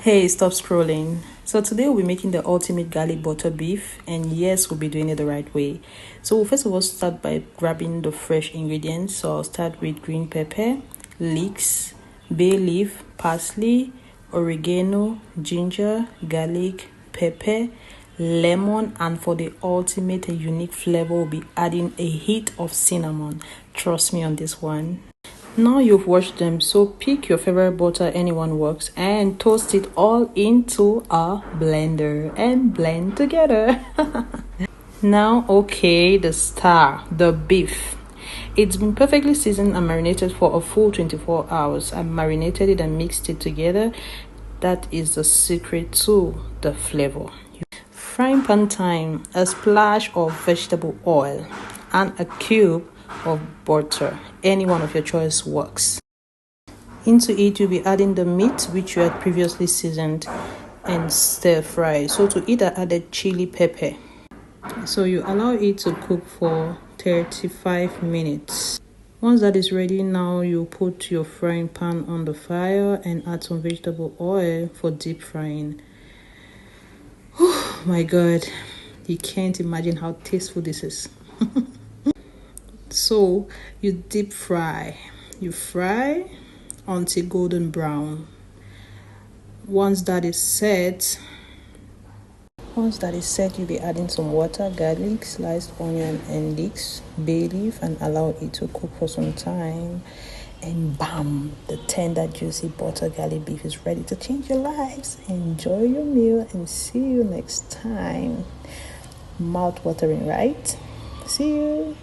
Hey, stop scrolling. So today we'll be making the ultimate garlic butter beef, and yes, we'll be doing it the right way. So we'll first of all start by grabbing the fresh ingredients. So I'll start with green pepper, leeks, bay leaf, parsley, oregano, ginger, garlic, pepper, lemon, and for the ultimate and unique flavor, we'll be adding a hit of cinnamon. Trust me on this one. Now you've washed them, so pick your favorite butter, anyone works, and toast it all into a blender and blend together. Now, okay, the star, the beef. It's been perfectly seasoned and marinated for a full 24 hours. I marinated it and mixed it together. That is the secret to the flavor. Frying pan time, a splash of vegetable oil and a cube of butter. Any one of your choice works. Into it, you'll be adding the meat which you had previously seasoned and stir fry. So to it, I added chili pepper. So you allow it to cook for 35 minutes. Once that is ready, now you put your frying pan on the fire and add some vegetable oil for deep frying. Oh my god, you can't imagine how tasteful this is. So you deep fry. You fry until golden brown. Once that is set, you'll be adding some water, garlic, sliced onion, and leeks, bay leaf, and allow it to cook for some time. And bam, the tender, juicy butter garlic beef is ready to change your lives. Enjoy your meal and see you next time. Mouth watering, right? See you.